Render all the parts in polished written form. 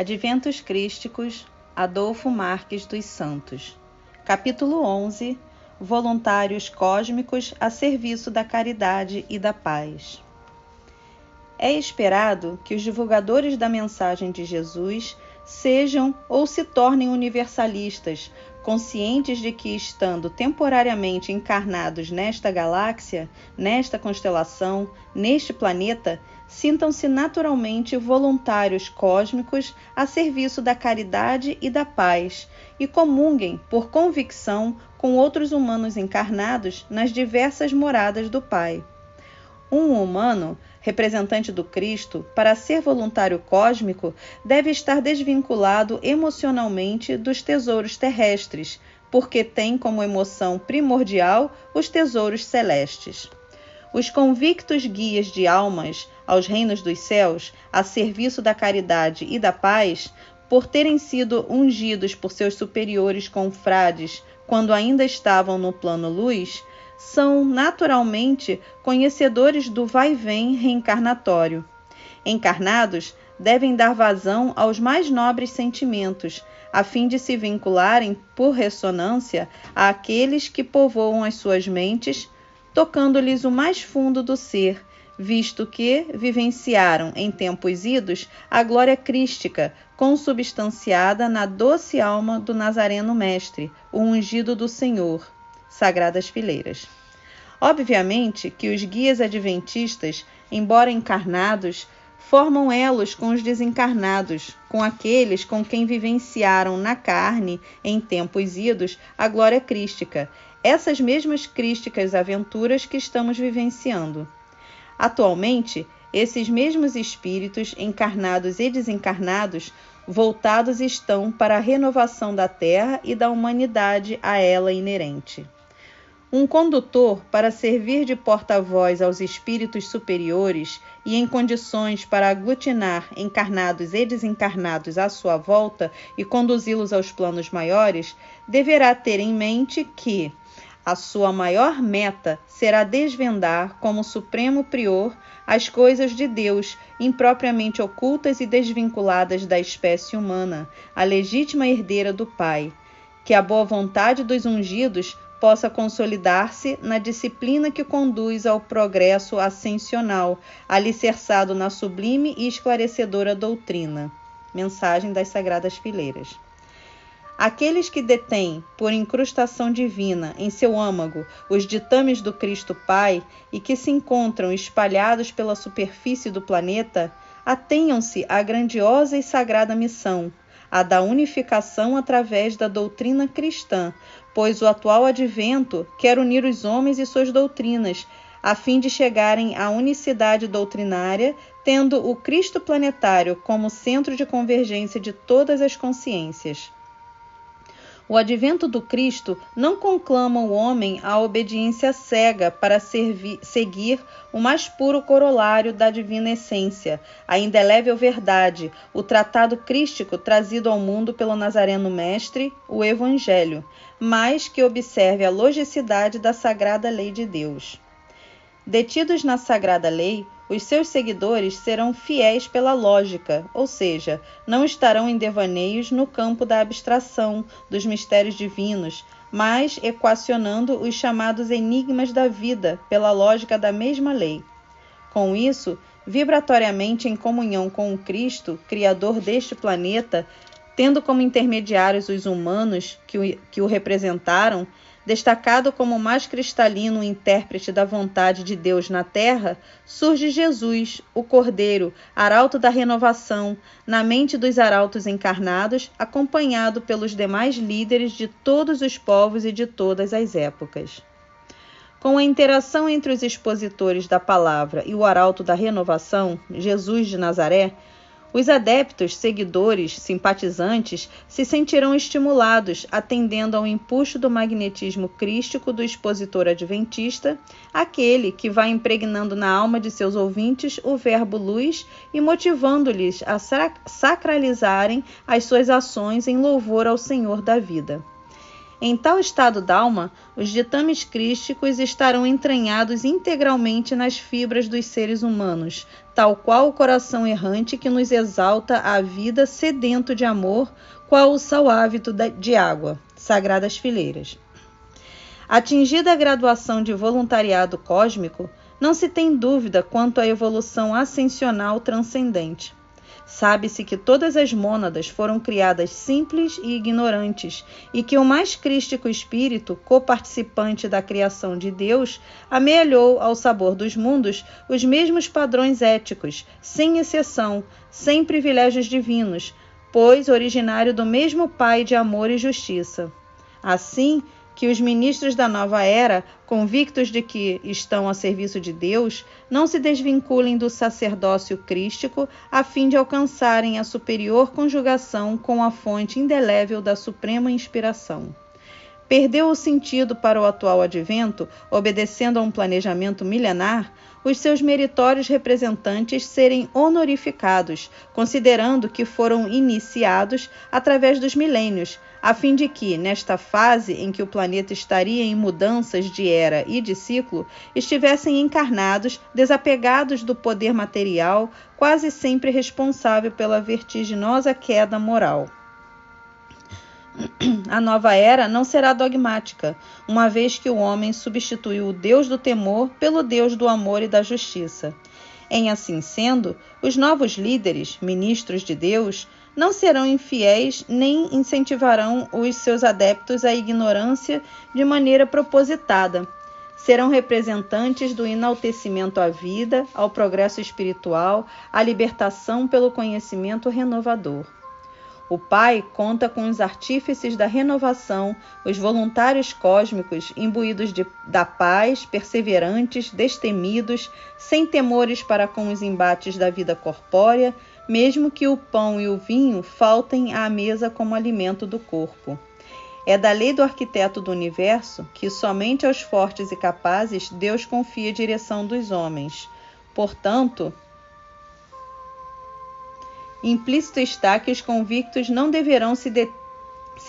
Adventos Crísticos, Adolfo Marques dos Santos. Capítulo 11. Voluntários cósmicos a serviço da caridade e da paz. É esperado que os divulgadores da mensagem de Jesus sejam ou se tornem universalistas, conscientes de que, estando temporariamente encarnados nesta galáxia, nesta constelação, neste planeta, sintam-se naturalmente voluntários cósmicos a serviço da caridade e da paz e comunguem, por convicção, com outros humanos encarnados nas diversas moradas do Pai. Um humano, representante do Cristo, para ser voluntário cósmico, deve estar desvinculado emocionalmente dos tesouros terrestres, porque tem como emoção primordial os tesouros celestes. Os convictos guias de almas aos reinos dos céus, a serviço da caridade e da paz, por terem sido ungidos por seus superiores confrades quando ainda estavam no plano luz, são naturalmente conhecedores do vai-vem reencarnatório. Encarnados, devem dar vazão aos mais nobres sentimentos, a fim de se vincularem, por ressonância, àqueles que povoam as suas mentes, tocando-lhes o mais fundo do ser, visto que vivenciaram em tempos idos a glória crística, consubstanciada na doce alma do Nazareno Mestre, o ungido do Senhor. Sagradas Fileiras. Obviamente que os guias adventistas, embora encarnados, formam elos com os desencarnados, com aqueles com quem vivenciaram na carne, em tempos idos, a glória crística, essas mesmas crísticas aventuras que estamos vivenciando. Atualmente, esses mesmos espíritos, encarnados e desencarnados, voltados estão para a renovação da Terra e da humanidade a ela inerente. Um condutor, para servir de porta-voz aos espíritos superiores e em condições para aglutinar encarnados e desencarnados à sua volta e conduzi-los aos planos maiores, deverá ter em mente que a sua maior meta será desvendar, como supremo prior, as coisas de Deus, impropriamente ocultas e desvinculadas da espécie humana, a legítima herdeira do Pai, que a boa vontade dos ungidos possa consolidar-se na disciplina que conduz ao progresso ascensional, alicerçado na sublime e esclarecedora doutrina. Mensagem das Sagradas Fileiras. Aqueles que detêm, por incrustação divina, em seu âmago, os ditames do Cristo Pai e que se encontram espalhados pela superfície do planeta, atenham-se à grandiosa e sagrada missão, a da unificação através da doutrina cristã, pois o atual advento quer unir os homens e suas doutrinas, a fim de chegarem à unicidade doutrinária, tendo o Cristo planetário como centro de convergência de todas as consciências. O advento do Cristo não conclama o homem à obediência cega para seguir o mais puro corolário da divina essência, a indelével verdade, o tratado crístico trazido ao mundo pelo Nazareno Mestre, o Evangelho, mas que observe a logicidade da sagrada lei de Deus. Detidos na sagrada lei, os seus seguidores serão fiéis pela lógica, ou seja, não estarão em devaneios no campo da abstração, dos mistérios divinos, mas equacionando os chamados enigmas da vida pela lógica da mesma lei. Com isso, vibratoriamente em comunhão com o Cristo, Criador deste planeta, tendo como intermediários os humanos que o representaram, destacado como o mais cristalino intérprete da vontade de Deus na Terra, surge Jesus, o Cordeiro, arauto da renovação, na mente dos arautos encarnados, acompanhado pelos demais líderes de todos os povos e de todas as épocas. Com a interação entre os expositores da palavra e o arauto da renovação, Jesus de Nazaré, os adeptos, seguidores, simpatizantes se sentirão estimulados, atendendo ao empuxo do magnetismo crístico do expositor adventista, aquele que vai impregnando na alma de seus ouvintes o verbo luz e motivando-lhes a sacralizarem as suas ações em louvor ao Senhor da vida. Em tal estado d'alma, os ditames crísticos estarão entranhados integralmente nas fibras dos seres humanos, tal qual o coração errante que nos exalta à vida sedento de amor, qual o sal ávido de água. Sagradas Fileiras. Atingida a graduação de voluntariado cósmico, não se tem dúvida quanto à evolução ascensional transcendente. Sabe-se que todas as mônadas foram criadas simples e ignorantes, e que o mais crístico espírito, coparticipante da criação de Deus, amealhou ao sabor dos mundos os mesmos padrões éticos, sem exceção, sem privilégios divinos, pois originário do mesmo Pai de amor e justiça. Assim, que os ministros da nova era, convictos de que estão a serviço de Deus, não se desvinculem do sacerdócio crístico a fim de alcançarem a superior conjugação com a fonte indelével da suprema inspiração. Perdeu o sentido para o atual advento, obedecendo a um planejamento milenar, os seus meritórios representantes serem honorificados, considerando que foram iniciados através dos milênios, a fim de que, nesta fase em que o planeta estaria em mudanças de era e de ciclo, estivessem encarnados, desapegados do poder material, quase sempre responsável pela vertiginosa queda moral. A nova era não será dogmática, uma vez que o homem substituiu o Deus do temor pelo Deus do amor e da justiça. Em assim sendo, os novos líderes, ministros de Deus, não serão infiéis nem incentivarão os seus adeptos à ignorância de maneira propositada. Serão representantes do enaltecimento à vida, ao progresso espiritual, à libertação pelo conhecimento renovador. O Pai conta com os artífices da renovação, os voluntários cósmicos imbuídos da paz, perseverantes, destemidos, sem temores para com os embates da vida corpórea, mesmo que o pão e o vinho faltem à mesa como alimento do corpo. É da lei do arquiteto do universo que somente aos fortes e capazes Deus confia a direção dos homens. Portanto, implícito está que os convictos não deverão se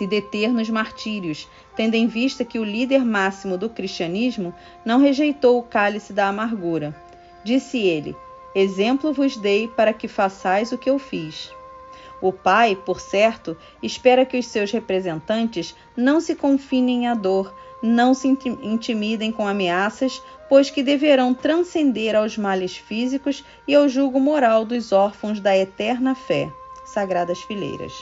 deter nos martírios, tendo em vista que o líder máximo do cristianismo não rejeitou o cálice da amargura. Disse ele: exemplo vos dei para que façais o que eu fiz. O Pai, por certo, espera que os seus representantes não se confinem à dor, não se intimidem com ameaças, pois que deverão transcender aos males físicos e ao jugo moral dos órfãos da eterna fé. Sagradas Fileiras.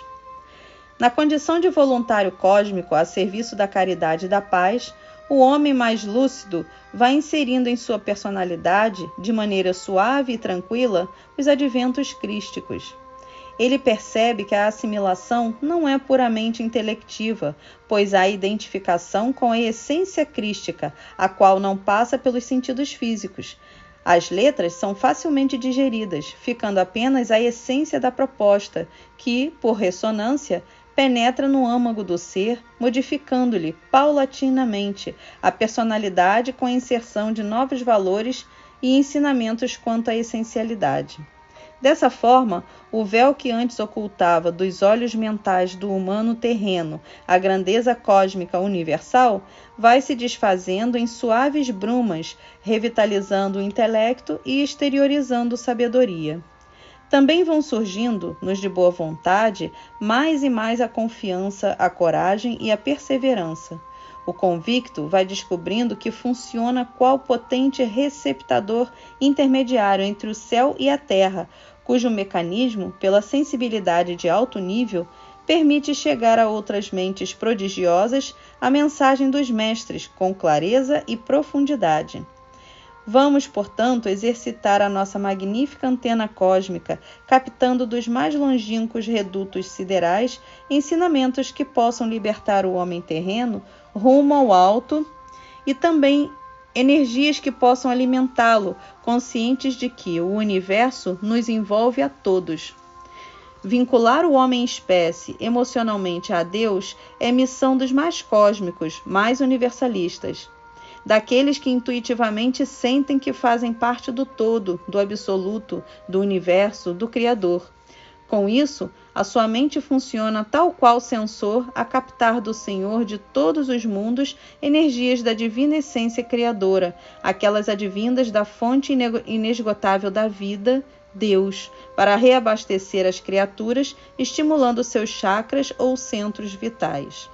Na condição de voluntário cósmico a serviço da caridade e da paz, o homem mais lúcido vai inserindo em sua personalidade, de maneira suave e tranquila, os adventos crísticos. Ele percebe que a assimilação não é puramente intelectiva, pois há identificação com a essência crística, a qual não passa pelos sentidos físicos. As letras são facilmente digeridas, ficando apenas a essência da proposta, que, por ressonância, penetra no âmago do ser, modificando-lhe, paulatinamente, a personalidade com a inserção de novos valores e ensinamentos quanto à essencialidade. Dessa forma, o véu que antes ocultava dos olhos mentais do humano terreno a grandeza cósmica universal, vai se desfazendo em suaves brumas, revitalizando o intelecto e exteriorizando sabedoria. Também vão surgindo, nos de boa vontade, mais e mais a confiança, a coragem e a perseverança. O convicto vai descobrindo que funciona qual potente receptador intermediário entre o céu e a terra, cujo mecanismo, pela sensibilidade de alto nível, permite chegar a outras mentes prodigiosas a mensagem dos mestres com clareza e profundidade. Vamos, portanto, exercitar a nossa magnífica antena cósmica, captando dos mais longínquos redutos siderais ensinamentos que possam libertar o homem terreno rumo ao alto e também energias que possam alimentá-lo, conscientes de que o universo nos envolve a todos. Vincular o homem-espécie emocionalmente a Deus é missão dos mais cósmicos, mais universalistas, daqueles que intuitivamente sentem que fazem parte do todo, do absoluto, do universo, do Criador. Com isso, a sua mente funciona tal qual sensor a captar do Senhor de todos os mundos energias da divina essência criadora, aquelas advindas da fonte inesgotável da vida, Deus, para reabastecer as criaturas, estimulando seus chakras ou centros vitais.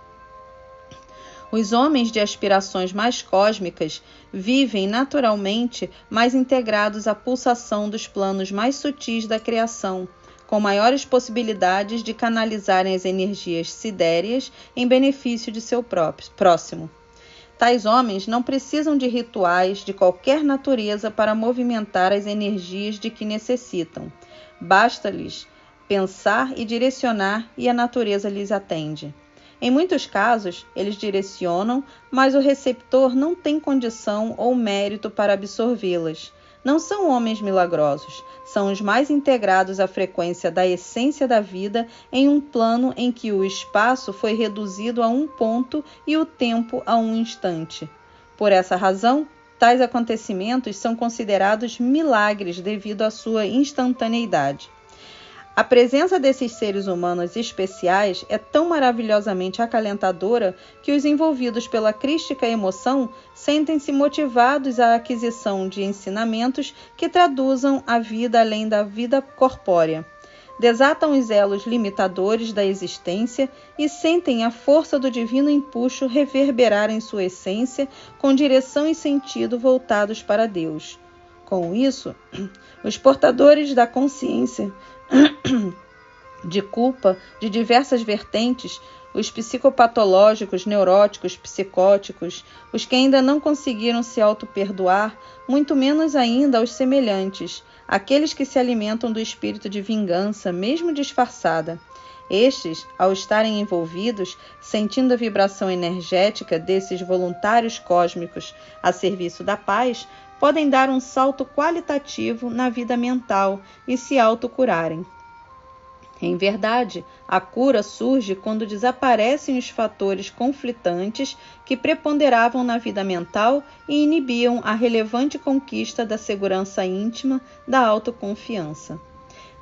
Os homens de aspirações mais cósmicas vivem naturalmente mais integrados à pulsação dos planos mais sutis da criação, com maiores possibilidades de canalizarem as energias sidéreas em benefício de seu próximo. Tais homens não precisam de rituais de qualquer natureza para movimentar as energias de que necessitam. Basta-lhes pensar e direcionar, e a natureza lhes atende. Em muitos casos, eles direcionam, mas o receptor não tem condição ou mérito para absorvê-las. Não são homens milagrosos, são os mais integrados à frequência da essência da vida em um plano em que o espaço foi reduzido a um ponto e o tempo a um instante. Por essa razão, tais acontecimentos são considerados milagres devido à sua instantaneidade. A presença desses seres humanos especiais é tão maravilhosamente acalentadora que os envolvidos pela crística emoção sentem-se motivados à aquisição de ensinamentos que traduzam a vida além da vida corpórea. Desatam os elos limitadores da existência e sentem a força do divino empuxo reverberar em sua essência com direção e sentido voltados para Deus. Com isso, os portadores da consciência de culpa de diversas vertentes, os psicopatológicos, neuróticos, psicóticos, os que ainda não conseguiram se auto-perdoar, muito menos ainda os semelhantes, aqueles que se alimentam do espírito de vingança, mesmo disfarçada. Estes, ao estarem envolvidos, sentindo a vibração energética desses voluntários cósmicos a serviço da paz, podem dar um salto qualitativo na vida mental e se autocurarem. Em verdade, a cura surge quando desaparecem os fatores conflitantes que preponderavam na vida mental e inibiam a relevante conquista da segurança íntima, da autoconfiança.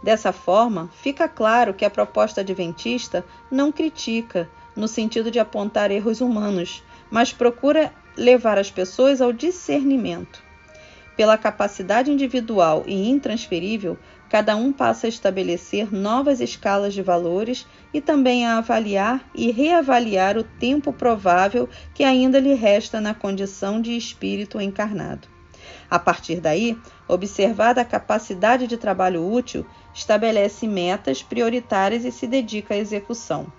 Dessa forma, fica claro que a proposta adventista não critica, no sentido de apontar erros humanos, mas procura levar as pessoas ao discernimento. Pela capacidade individual e intransferível, cada um passa a estabelecer novas escalas de valores e também a avaliar e reavaliar o tempo provável que ainda lhe resta na condição de espírito encarnado. A partir daí, observada a capacidade de trabalho útil, estabelece metas prioritárias e se dedica à execução.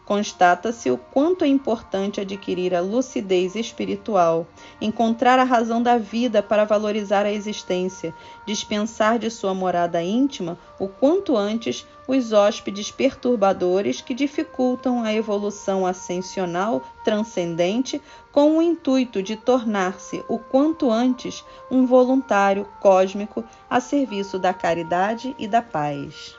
Constata-se o quanto é importante adquirir a lucidez espiritual, encontrar a razão da vida para valorizar a existência, dispensar de sua morada íntima o quanto antes os hóspedes perturbadores que dificultam a evolução ascensional transcendente, com o intuito de tornar-se o quanto antes um voluntário cósmico a serviço da caridade e da paz.